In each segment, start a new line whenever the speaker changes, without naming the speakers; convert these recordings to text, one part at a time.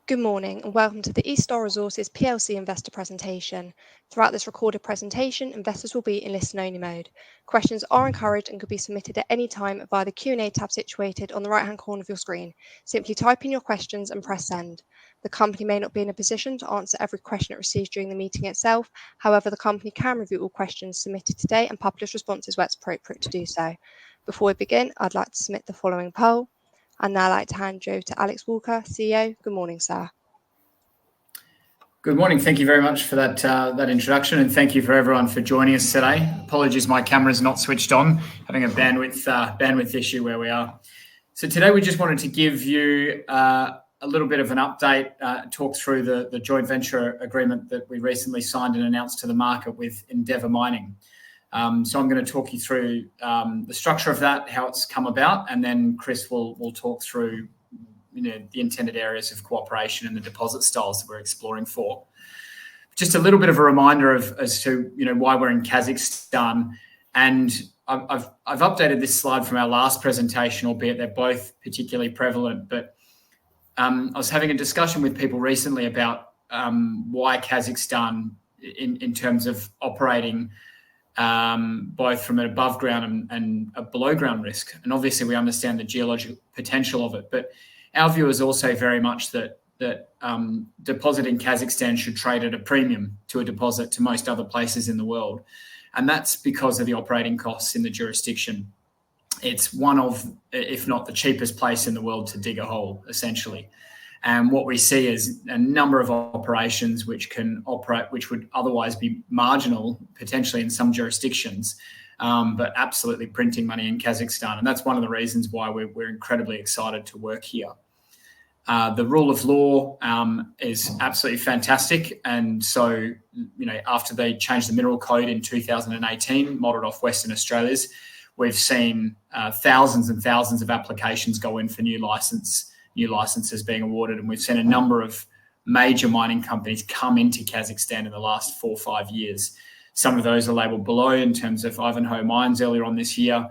Good morning and welcome to the eStar Resources PLC investor presentation. Throughout this recorded presentation, investors will be in listen-only mode. Questions are encouraged and could be submitted at any time via the Q&A tab situated on the right-hand corner of your screen. Simply type in your questions and press send. The company may not be in a position to answer every question it receives during the meeting itself. However, the company can review all questions submitted today and publish responses where it's appropriate to do so. Before we begin, I'd like to submit the following poll. I'd now like to hand you over to Alex Walker, CEO. Good morning, sir.
Good morning. Thank you very much for that introduction, and thank you for everyone for joining us today. Apologies, my camera's not switched on, having a bandwidth issue where we are. So today we just wanted to give you a little bit of an update, talk through the joint venture agreement that we recently signed and announced to the market with Endeavour Mining. So I'm going to talk you through the structure of that, how it's come about, and then Chris will talk through the intended areas of cooperation and the deposit styles that we're exploring for. Just a little bit of a reminder as to why we're in Kazakhstan, and I've updated this slide from our last presentation, albeit they're both particularly prevalent. But I was having a discussion with people recently about why Kazakhstan in terms of operating both from an above ground and a below ground risk. And obviously we understand the geological potential of it, but our view is also very much that deposit in Kazakhstan should trade at a premium to a deposit to most other places in the world. And that's because of the operating costs in the jurisdiction. It's one of, if not the cheapest place in the world to dig a hole, essentially. And what we see is a number of operations which can operate, which would otherwise be marginal, potentially in some jurisdictions, but absolutely printing money in Kazakhstan. And that's one of the reasons why we're incredibly excited to work here. The rule of law is absolutely fantastic. And so, after they changed the mineral code in 2018, modelled off Western Australia's, we've seen thousands and thousands of applications go in for new licenses being awarded. And we've seen a number of major mining companies come into Kazakhstan in the last 4 or 5 years. Some of those are labelled below in terms of Ivanhoe Mines earlier on this year,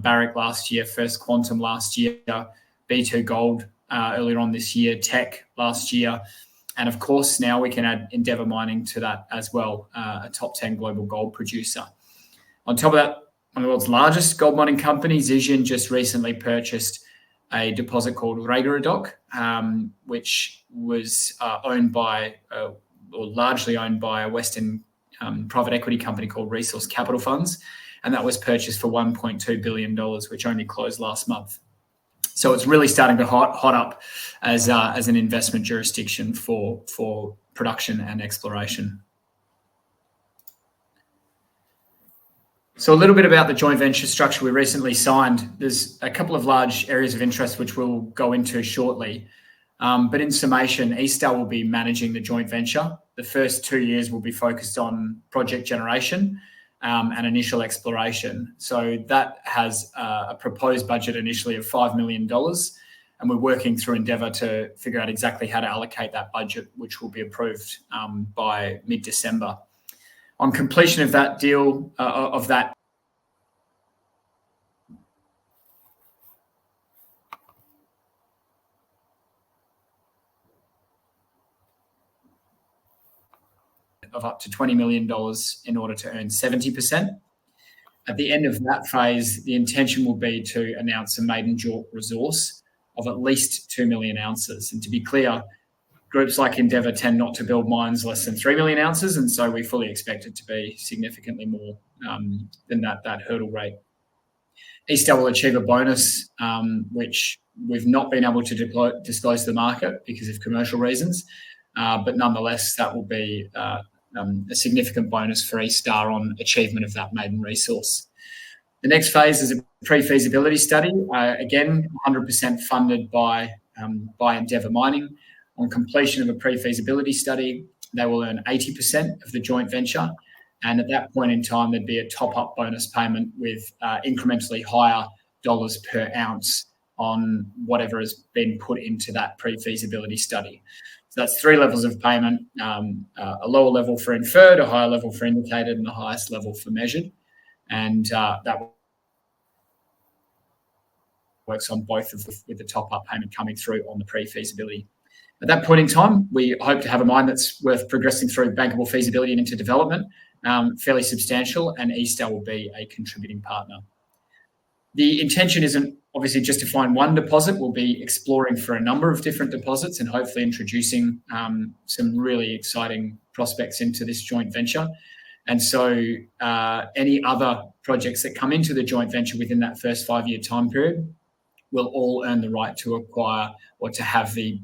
Barrick last year, First Quantum last year, B2 Gold earlier on this year, Teck last year. And of course, now we can add Endeavour Mining to that as well, a top 10 global gold producer. On top of that, one of the world's largest gold mining companies, Zijin, just recently purchased a deposit called Ragaradok, which was owned by, or largely owned by, a Western private equity company called Resource Capital Funds. And that was purchased for $1.2 billion, which only closed last month. So it's really starting to hot up as an investment jurisdiction for production and exploration. So a little bit about the joint venture structure we recently signed. There's a couple of large areas of interest which we'll go into shortly. But in summation, eStar will be managing the joint venture. The first 2 years will be focused on project generation and initial exploration. So that has a proposed budget initially of $5 million. And we're working through Endeavour to figure out exactly how to allocate that budget, which will be approved by mid-December. On completion of that deal, of up to $20 million in order to earn 70%. At the end of that phase, the intention will be to announce a maiden JORC resource of at least 2 million ounces. And to be clear, groups like Endeavour tend not to build mines less than 3 million ounces, and so we fully expect it to be significantly more than that hurdle rate. eStar will achieve a bonus, which we've not been able to disclose to the market because of commercial reasons, but nonetheless, that will be a significant bonus for eStar on achievement of that maiden resource. The next phase is a pre-feasibility study, again 100% funded by Endeavour Mining. On completion of a pre-feasibility study, they will earn 80% of the joint venture. And at that point in time, there'd be a top-up bonus payment with incrementally higher dollars per ounce on whatever has been put into that pre-feasibility study. So that's 3 levels of payment, a lower level for inferred, a higher level for indicated, and the highest level for measured. And that works on both with the top-up payment coming through on the pre-feasibility. At that point in time, we hope to have a mine that's worth progressing through bankable feasibility and into development, fairly substantial, and eStar will be a contributing partner. The intention isn't obviously just to find one deposit. We'll be exploring for a number of different deposits and hopefully introducing some really exciting prospects into this joint venture. And so any other projects that come into the joint venture within that first 5-year time period will all earn the right to acquire or to have the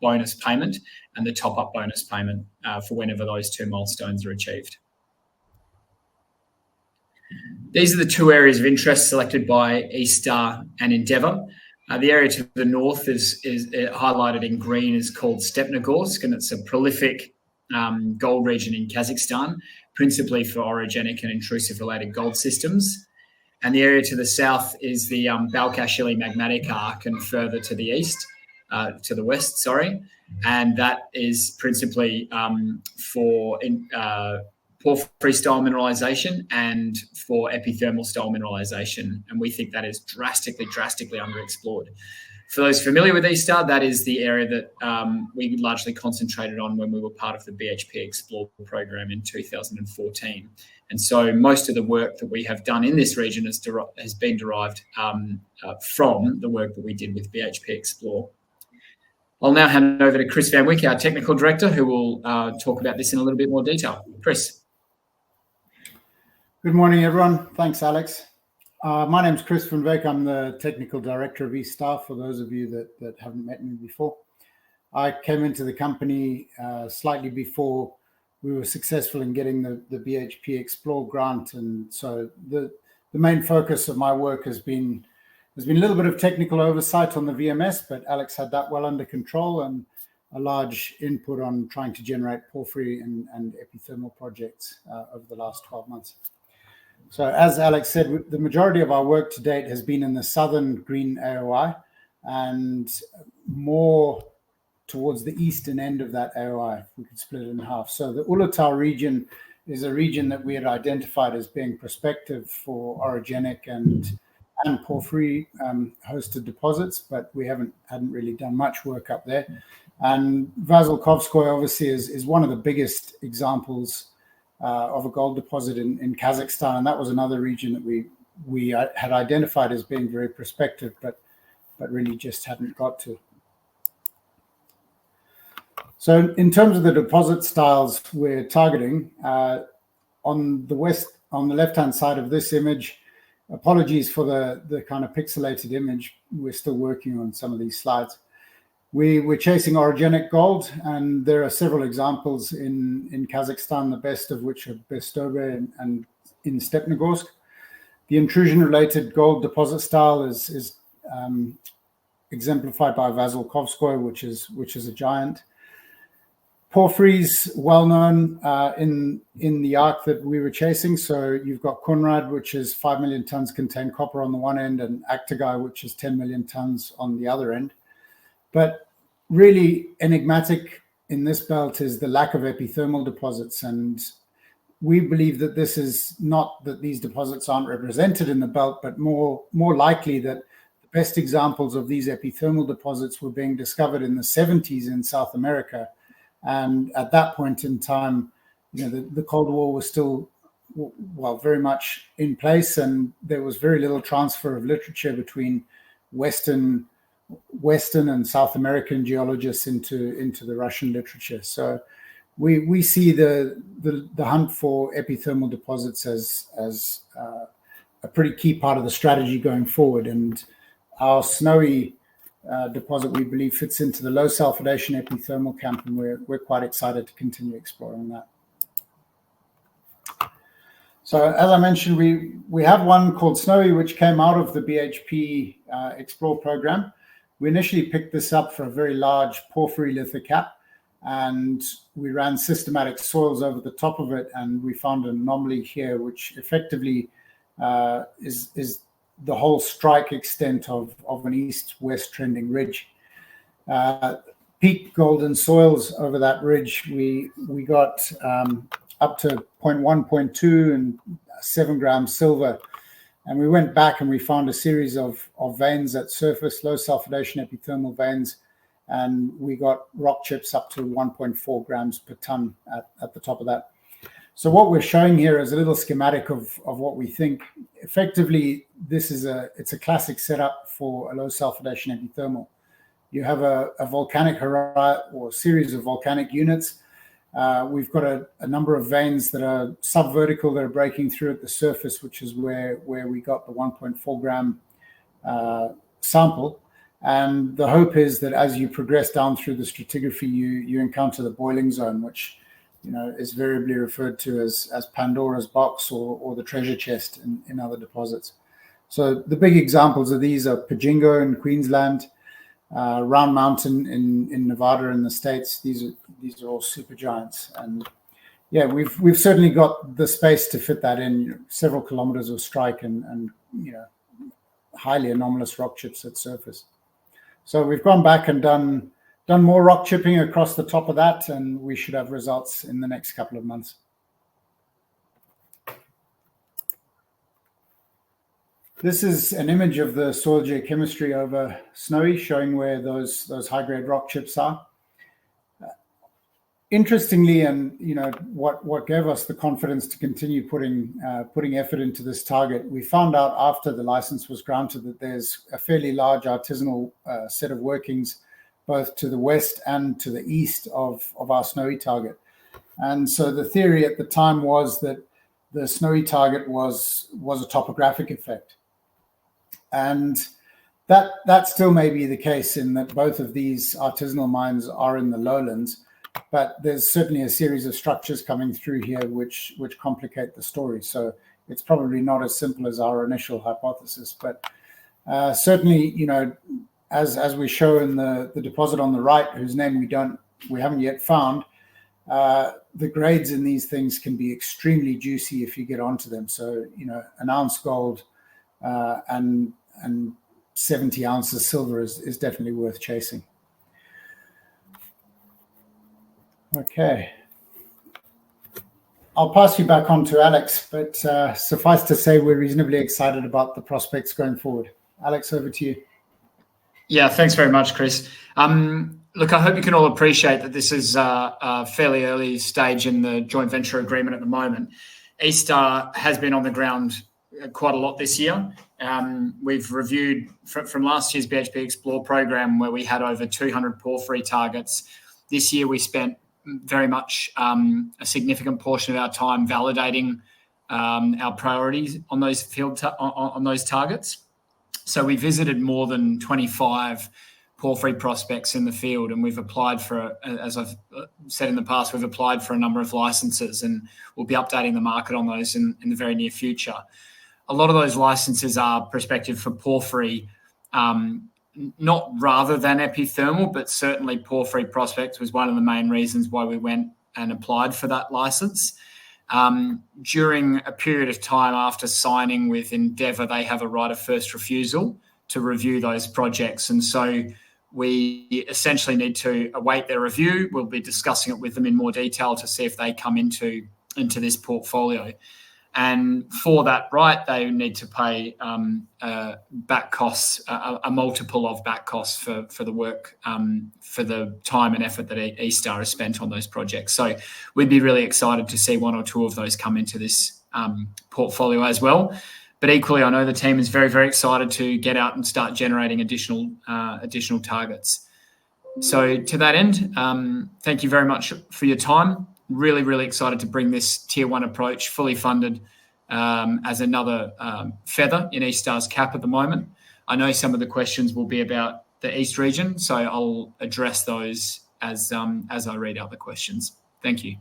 bonus payment and the top-up bonus payment for whenever those two milestones are achieved. These are the two areas of interest selected by eStar and Endeavour. The area to the north is highlighted in green, is called Stepnogorsk, and it's a prolific gold region in Kazakhstan, principally for orogenic and intrusive-related gold systems. And the area to the south is the Balkashili magmatic arc, and further to the west, and that is principally for porphyry-style mineralisation and for epithermal-style mineralisation, and we think that is drastically underexplored. For those familiar with eStar, that is the area that we largely concentrated on when we were part of the BHP Explore program in 2014. And so most of the work that we have done in this region has been derived from the work that we did with BHP Explore. I'll now hand over to Chris Van Wyk, our Technical Director, who will talk about this in a little bit more detail. Chris.
Good morning, everyone. Thanks, Alex. My name's Chris Van Wyk. I'm the Technical Director of eStar, for those of you that haven't met me before. I came into the company slightly before we were successful in getting the BHP Explore grant, and so the main focus of my work has been a little bit of technical oversight on the VMS, but Alex had that well under control and a large input on trying to generate porphyry and epithermal projects over the last 12 months. So as Alex said, the majority of our work to date has been in the southern green AOI and more towards the eastern end of that AOI, if we could split it in half. So the Ulutau region is a region that we had identified as being prospective for orogenic and porphyry hosted deposits, but we hadn't really done much work up there. And Vasilkovskoye obviously is one of the biggest examples of a gold deposit in Kazakhstan, and that was another region that we had identified as being very prospective, but really just hadn't got to. So in terms of the deposit styles we're targeting, on the left-hand side of this image, apologies for the kind of pixelated image, we're still working on some of these slides. We're chasing orogenic gold, and there are several examples in Kazakhstan, the best of which are Bestobe and in Stepnogorsk. The intrusion-related gold deposit style is exemplified by Vasilkovskoye, which is a giant. Porphyry's well known in the arc that we were chasing. So you've got Kunrad, which is 5 million tons contained copper on the one end, and Aktagai, which is 10 million tons on the other end. But really enigmatic in this belt is the lack of epithermal deposits, and we believe that this is not that these deposits aren't represented in the belt, but more likely that the best examples of these epithermal deposits were being discovered in the 70s in South America. And at that point in time, the Cold War was still, very much in place, and there was very little transfer of literature between Western and South American geologists into the Russian literature. So we see the hunt for epithermal deposits as a pretty key part of the strategy going forward. And our Snowy deposit, we believe, fits into the low sulfidation epithermal camp, and we're quite excited to continue exploring that. So as I mentioned, we have one called Snowy, which came out of the BHP Explore program. We initially picked this up for a very large porphyry lithocap, and we ran systematic soils over the top of it, and we found an anomaly here, which effectively is the whole strike extent of an east-west trending ridge. Peak golden soils over that ridge, we got up to 0.1, 0.2 and 7 grams silver. And we went back and we found a series of veins at surface, low sulfidation epithermal veins. and we got rock chips up to 1.4 grams per ton at the top of that. So what we're showing here is a little schematic of what we think. Effectively, it's a classic setup for a low sulfidation epithermal. You have a volcanic horizon or series of volcanic units. We've got a number of veins that are subvertical that are breaking through at the surface, which is where we got the 1.4 gram sample. And the hope is that as you progress down through the stratigraphy, you encounter the boiling zone, which is variably referred to as Pandora's box or the treasure chest in other deposits. So the big examples of these are Pajingo in Queensland, Round Mountain in Nevada in the States. These are all supergiants, and yeah, we've certainly got the space to fit that in. Several kilometers of strike and highly anomalous rock chips at surface. So we've gone back and done more rock chipping across the top of that, and we should have results in the next couple of months. This is an image of the soil geochemistry over Snowy, showing where those high-grade rock chips are. Interestingly, and what gave us the confidence to continue putting effort into this target, we found out after the license was granted that there's a fairly large artisanal set of workings both to the west and to the east of our Snowy target. And so the theory at the time was that the Snowy target was a topographic effect. And that still may be the case in that both of these artisanal mines are in the lowlands, but there's certainly a series of structures coming through here which complicate the story. So it's probably not as simple as our initial hypothesis, but certainly, as we show in the deposit on the right, whose name we haven't yet found, the grades in these things can be extremely juicy if you get onto them. So, an ounce gold and 70 ounces silver is definitely worth chasing. Okay. I'll pass you back on to Alex, but suffice to say we're reasonably excited about the prospects going forward. Alex, over to you.
Yeah, thanks very much, Chris. Look, I hope you can all appreciate that this is a fairly early stage in the joint venture agreement at the moment. eStar has been on the ground quite a lot this year. We've reviewed from last year's BHP Explore program where we had over 200 porphyry targets. This year we spent very much a significant portion of our time validating our priorities on those on those targets. So we visited more than 25 porphyry prospects in the field, and we've applied for, as I've said in the past, we've applied for a number of licenses, and we'll be updating the market on those in the very near future. A lot of those licenses are prospective for porphyry, not rather than epithermal, but certainly porphyry prospects was one of the main reasons why we went and applied for that license. During a period of time after signing with Endeavour, they have a right of first refusal to review those projects. And so we essentially need to await their review. We'll be discussing it with them in more detail to see if they come into this portfolio. And for that right, they need to pay back costs, a multiple of back costs for the work, for the time and effort that eStar has spent on those projects. So we'd be really excited to see one or two of those come into this portfolio as well. But equally, I know the team is very, very excited to get out and start generating additional targets. So to that end, thank you very much for your time. Really, really excited to bring this tier one approach fully funded as another feather in eStar's cap at the moment. I know some of the questions will be about the East region, so I'll address those as I read out the questions. Thank you.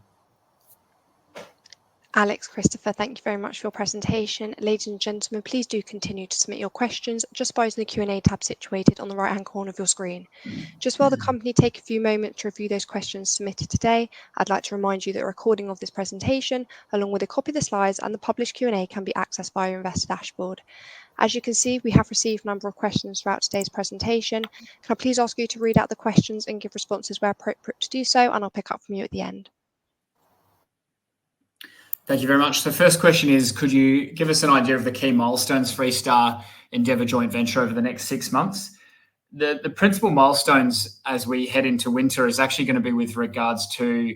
Alex, Christopher, thank you very much for your presentation. Ladies and gentlemen, please do continue to submit your questions just by using the Q&A tab situated on the right-hand corner of your screen. Just while the company take a few moments to review those questions submitted today, I'd like to remind you that a recording of this presentation, along with a copy of the slides and the published Q&A, can be accessed via your investor dashboard. As you can see, we have received a number of questions throughout today's presentation. Can I please ask you to read out the questions and give responses where appropriate to do so, and I'll pick up from you at the end.
Thank you very much. The first question is, could you give us an idea of the key milestones for eStar Endeavour joint venture over the next 6 months? the principal milestones as we head into winter is actually going to be with regards to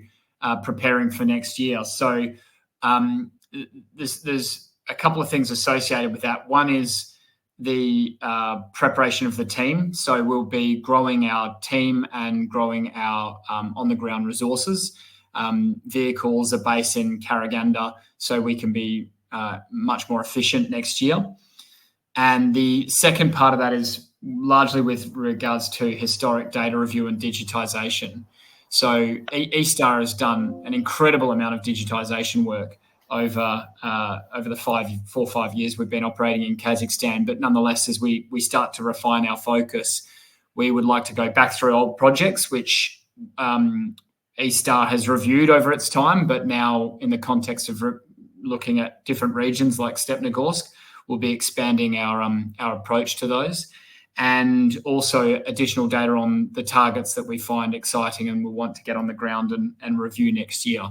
preparing for next year. So there's a couple of things associated with that. One is the preparation of the team. So we'll be growing our team and growing our on-the-ground resources. Vehicles are based in Karaganda, so we can be much more efficient next year. And the second part of that is largely with regards to historic data review and digitisation. So eStar has done an incredible amount of digitisation work over the 4 or 5 years we've been operating in Kazakhstan. But nonetheless, as we start to refine our focus, we would like to go back through old projects, which eStar has reviewed over its time, but now in the context of looking at different regions like Stepnogorsk, we'll be expanding our approach to those, and also additional data on the targets that we find exciting and we want to get on the ground and review next year.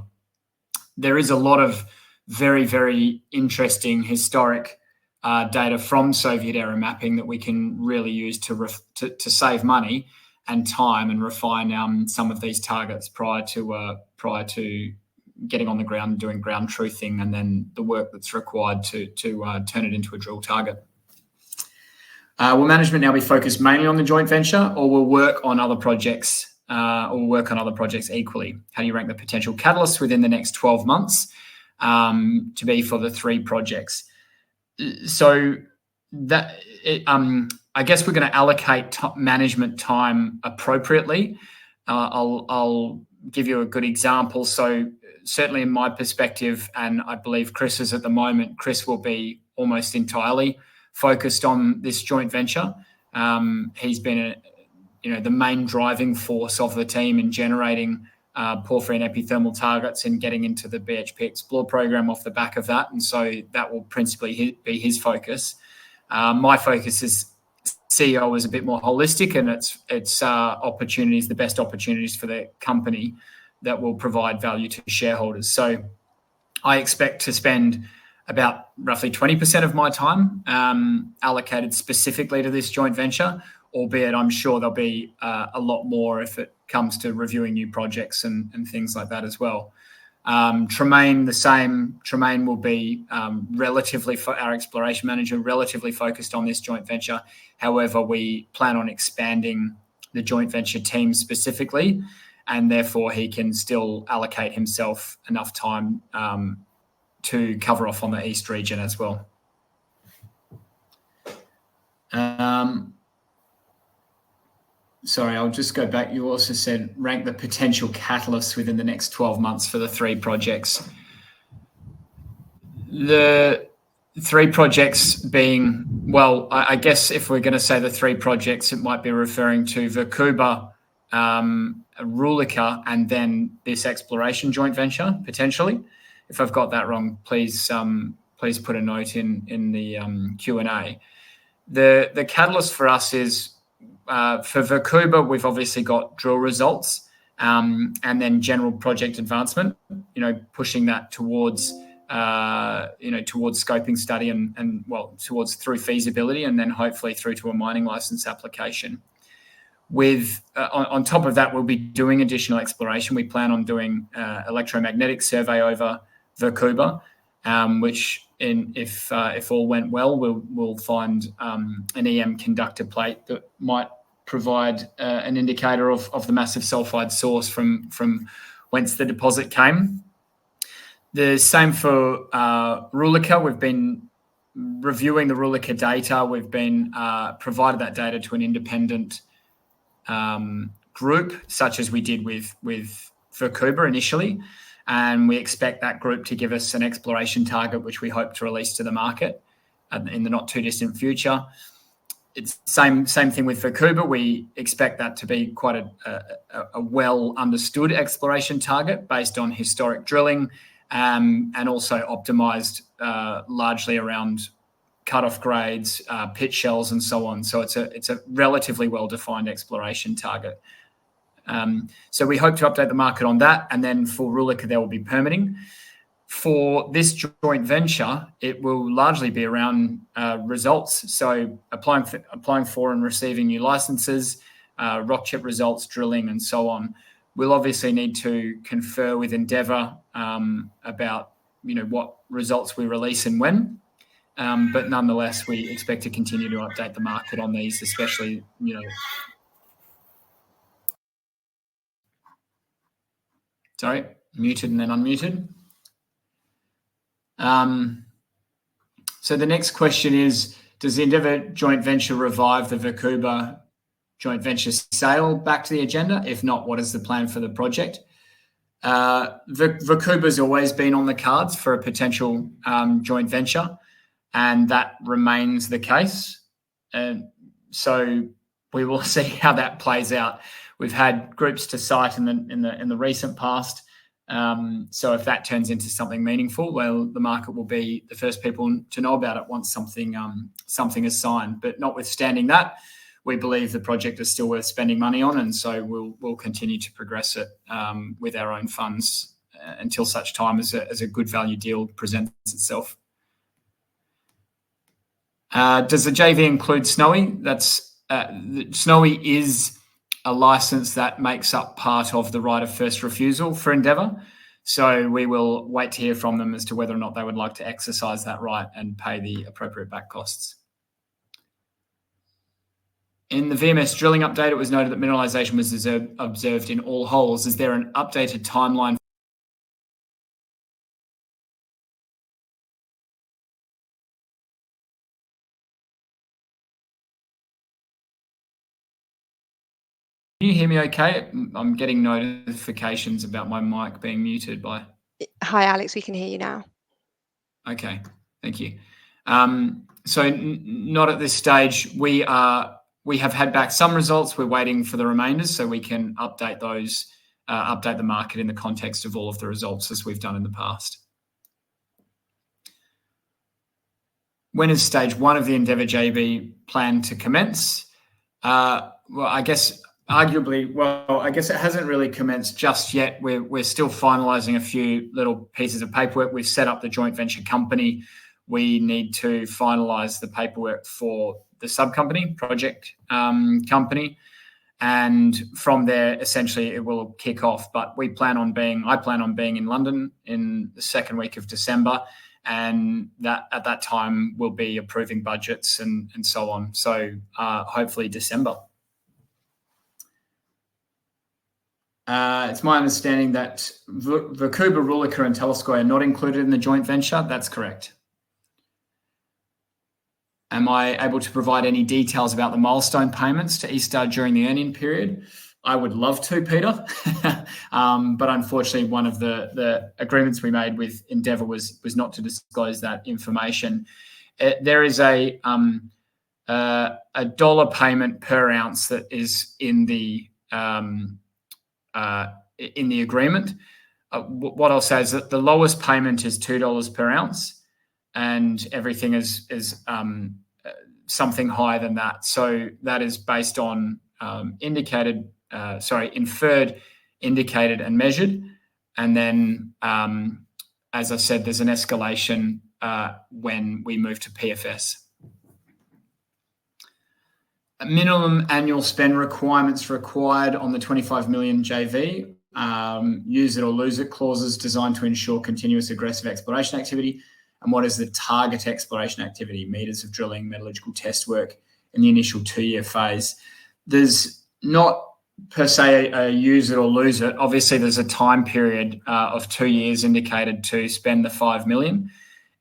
There is a lot of very, very interesting historic data from Soviet era mapping that we can really use to save money and time and refine some of these targets prior to getting on the ground and doing ground truthing, and then the work that's required to turn it into a drill target. Will management now be focused mainly on the joint venture, or will work on other projects equally? How do you rank the potential catalysts within the next 12 months to be for the 3 projects? So I guess we're going to allocate management time appropriately. I'll give you a good example. So certainly in my perspective, and I believe Chris's at the moment, Chris will be almost entirely focused on this joint venture. He's been the main driving force of the team in generating porphyry and epithermal targets and getting into the BHP Explore program off the back of that. And so that will principally be his focus. My focus as CEO is a bit more holistic, and it's opportunities, the best opportunities for the company that will provide value to shareholders. So I expect to spend about roughly 20% of my time allocated specifically to this joint venture, albeit I'm sure there'll be a lot more if it comes to reviewing new projects and things like that as well. Tremaine, the same. Tremaine will be relatively, our exploration manager, relatively focused on this joint venture. However, we plan on expanding the joint venture team specifically, and therefore he can still allocate himself enough time to cover off on the East region as well. Sorry, I'll just go back. You also said rank the potential catalysts within the next 12 months for the 3 projects. The 3 projects being, well, I guess if we're going to say the 3 projects, it might be referring to Verkhuba, Rulika, and then this exploration joint venture, potentially. If I've got that wrong, please put a note in the Q&A. The catalyst for us is, for Verkhuba, we've obviously got drill results and then general project advancement, pushing that towards scoping study and towards through feasibility, and then hopefully through to a mining license application. With on top of that, we'll be doing additional exploration. We plan on doing electromagnetic survey over Verkhuba, which if all went well, we'll find an EM conductor plate that might provide an indicator of the massive sulfide source from whence the deposit came. The same for Rulika. We've been reviewing the Rulika data. We've been provided that data to an independent group, such as we did with Verkhuba initially. And we expect that group to give us an exploration target, which we hope to release to the market in the not too distant future. It's same thing with Verkhuba. We expect that to be quite a well understood exploration target based on historic drilling, and also optimized largely around cutoff grades, pit shells, and so on. So it's a relatively well defined exploration target. So we hope to update the market on that. And then for Rulika, there will be permitting. For this joint venture, it will largely be around results. So applying for and receiving new licenses, rock chip results, drilling, and so on. We'll obviously need to confer with Endeavour about what results we release and when. But nonetheless, we expect to continue to update the market on these, especially Sorry, muted and then unmuted. So the next question is, does the Endeavour joint venture revive the Vancouver joint venture sale back to the agenda? If not, what is the plan for the project? Vancouver's always been on the cards for a potential joint venture, and that remains the case. And so we will see how that plays out. We've had groups to cite in the recent past. So if that turns into something meaningful, well, the market will be the first people to know about it once something is signed. But notwithstanding that, we believe the project is still worth spending money on, and so we'll continue to progress it with our own funds until such time as a good value deal presents itself. Does the JV include Snowy? Snowy is a license that makes up part of the right of first refusal for Endeavour. So we will wait to hear from them as to whether or not they would like to exercise that right and pay the appropriate back costs. In the VMS drilling update, it was noted that mineralisation was observed in all holes. Is there an updated timeline? Can you hear me okay? I'm getting notifications about my mic being muted by...
Hi, Alex, we can hear you now.
Okay, thank you. So not at this stage. We have had back some results. We're waiting for the remainders so we can update those, update the market in the context of all of the results as we've done in the past. When is stage 1 of the Endeavour JV planned to commence? Well, I guess it hasn't really commenced just yet. We're still finalising a few little pieces of paperwork. We've set up the joint venture company. We need to finalise the paperwork for the sub-company, project company. And from there, essentially, it will kick off. But I plan on being in London in the second week of December. And that at that time, we'll be approving budgets and so on. So hopefully December. It's my understanding that Vancouver, Rulika and Telescoy are not included in the joint venture. That's correct. Am I able to provide any details about the milestone payments to eStar during the earning period? I would love to, Peter. But unfortunately, one of the agreements we made with Endeavour was not to disclose that information. There is a dollar payment per ounce that is in the agreement. What I'll say is that the lowest payment is $2 per ounce, and everything is something higher than that. So that is based on inferred, indicated, and measured. And then, as I said, there's an escalation when we move to PFS. Minimum annual spend requirements required on the 25 million JV, use it or lose it clauses designed to ensure continuous aggressive exploration activity. And what is the target exploration activity? Meters of drilling, metallurgical test work in the initial 2-year phase. There's not per se a use it or lose it. Obviously, there's a time period of 2 years indicated to spend the 5 million.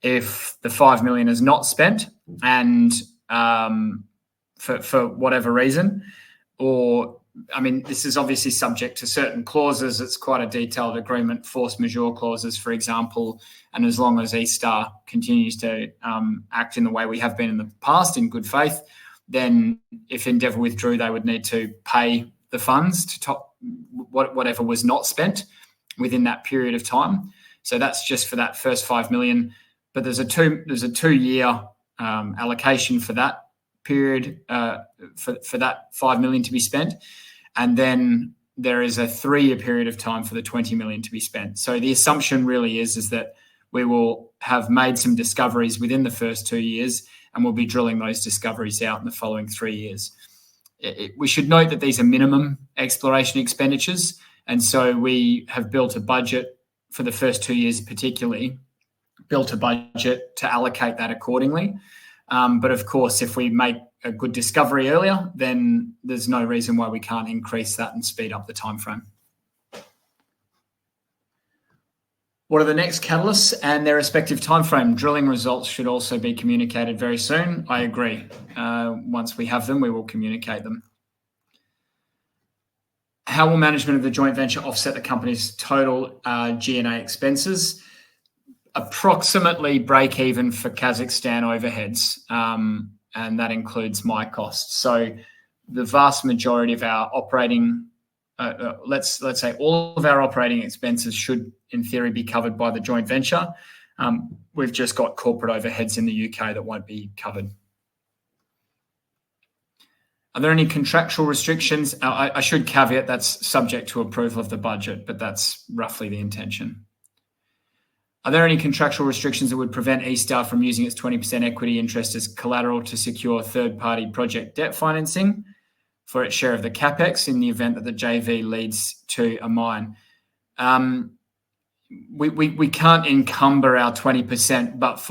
If the 5 million is not spent and for whatever reason, this is obviously subject to certain clauses. It's quite a detailed agreement, force majeure clauses, for example. And as long as eStar continues to act in the way we have been in the past, in good faith, then if Endeavour withdrew, they would need to pay the funds to top whatever was not spent within that period of time. So that's just for that first 5 million. But there's a 2-year allocation for that period, for that 5 million to be spent. And then there is a 3-year period of time for the 20 million to be spent. So the assumption really is that we will have made some discoveries within the first 2 years, and we'll be drilling those discoveries out in the following 3 years. We should note that these are minimum exploration expenditures, and so we have built a budget for the first 2 years particularly, built a budget to allocate that accordingly. But of course, if we make a good discovery earlier, then there's no reason why we can't increase that and speed up the timeframe. What are the next catalysts and their respective timeframe? Drilling results should also be communicated very soon. I agree. Once we have them, we will communicate them. How will management of the joint venture offset the company's total G&A expenses? Approximately break even for Kazakhstan overheads, and that includes my costs. So the vast majority of our operating, let's say all of our operating expenses should, in theory, be covered by the joint venture. We've just got corporate overheads in the UK that won't be covered. Are there any contractual restrictions? I should caveat that's subject to approval of the budget, but that's roughly the intention. Are there any contractual restrictions that would prevent eStar from using its 20% equity interest as collateral to secure third-party project debt financing for its share of the capex in the event that the JV leads to a mine? We can't encumber our 20%, but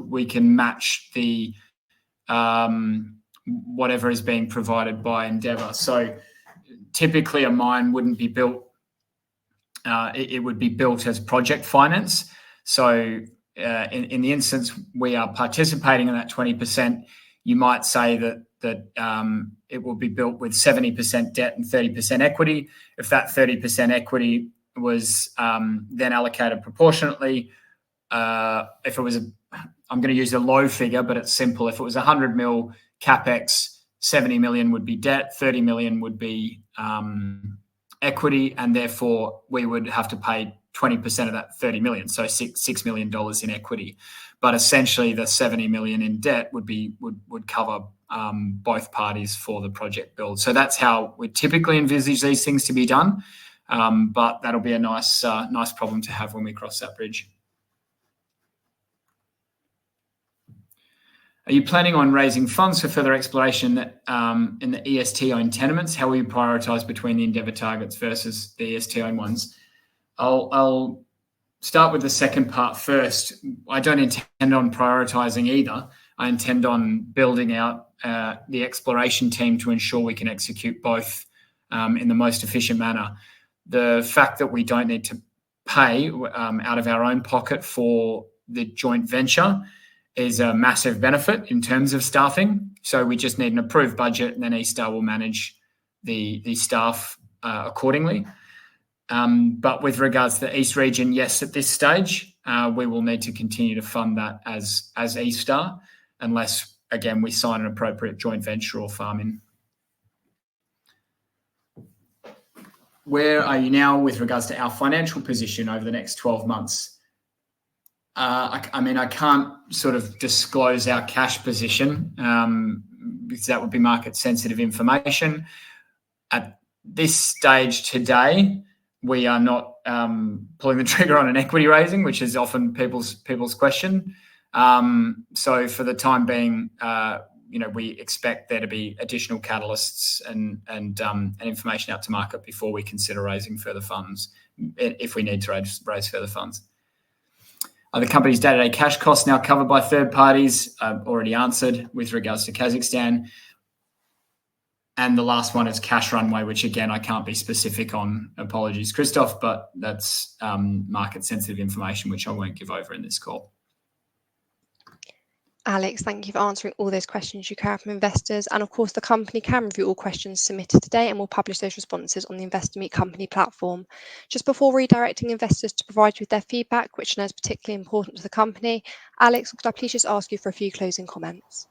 we can match the whatever is being provided by Endeavour. So typically a mine wouldn't be built, it would be built as project finance. So in the instance we are participating in that 20%, you might say that it will be built with 70% debt and 30% equity. If that 30% equity was then allocated proportionately, if it was I'm going to use a low figure, but it's simple. If it was 100 mil capex, 70 million would be debt, 30 million would be equity, and therefore we would have to pay 20% of that 30 million, so $6 million in equity. But essentially the 70 million in debt would cover both parties for the project build. So that's how we typically envisage these things to be done. But that'll be a nice problem to have when we cross that bridge. Are you planning on raising funds for further exploration in the EST-owned tenements? How will you prioritise between the Endeavour targets versus the EST-owned ones? I'll start with the second part first. I don't intend on prioritising either. I intend on building out the exploration team to ensure we can execute both in the most efficient manner. The fact that we don't need to pay out of our own pocket for the joint venture is a massive benefit in terms of staffing. So we just need an approved budget, and then eStar will manage the staff accordingly. But with regards to the East region, yes, at this stage, we will need to continue to fund that as eStar, unless, again, we sign an appropriate joint venture or farm-in. Where are you now with regards to our financial position over the next 12 months? I can't sort of disclose our cash position because that would be market-sensitive information. At this stage today, we are not pulling the trigger on an equity raising, which is often people's question. So for the time being, we expect there to be additional catalysts and information out to market before we consider raising further funds, if we need to raise further funds. Are the company's day-to-day cash costs now covered by third parties? I've already answered with regards to Kazakhstan. And the last one is cash runway, which again, I can't be specific on. Apologies, Christoph, but that's market-sensitive information, which I won't give over in this call.
Alex, thank you for answering all those questions you have from investors. And of course, the company can review all questions submitted today and will publish those responses on the Investor Meet Company platform. Just before redirecting investors to provide you with their feedback, which I know is particularly important to the company, Alex, could I please just ask you for a few closing comments?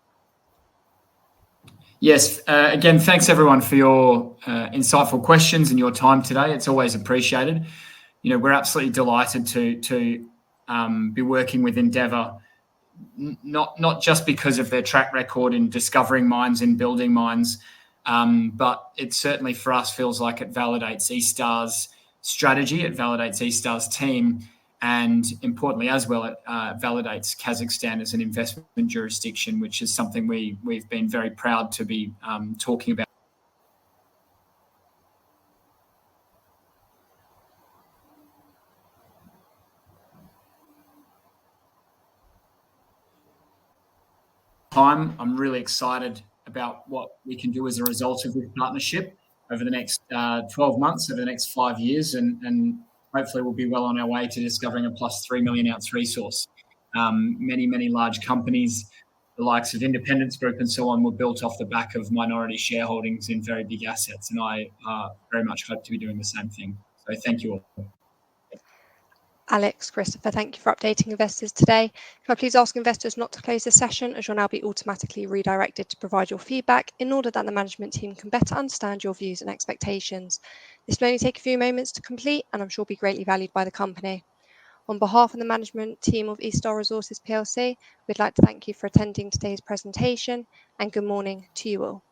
Yes. Again, thanks everyone for your insightful questions and your time today. It's always appreciated. We're absolutely delighted to be working with Endeavour, not just because of their track record in discovering mines and building mines, but it certainly for us feels like it validates eStar's strategy, it validates eStar's team, And importantly as well, it validates Kazakhstan as an investment jurisdiction, which is something we've been very proud to be talking about. I'm really excited about what we can do as a result of this partnership over the next 12 months, over the next 5 years, and hopefully we'll be well on our way to discovering a plus 3 million ounce resource. Many large companies, the likes of Independence Group and so on, were built off the back of minority shareholdings in very big assets, and I very much hope to be doing the same thing. So thank you all.
Alex, Christopher, thank you for updating investors today. Can I please ask investors not to close the session, as you'll now be automatically redirected to provide your feedback in order that the management team can better understand your views and expectations. This will only take a few moments to complete, and I'm sure will be greatly valued by the company. On behalf of the management team of eStar Resources plc, we'd like to thank you for attending today's presentation, and good morning to you all.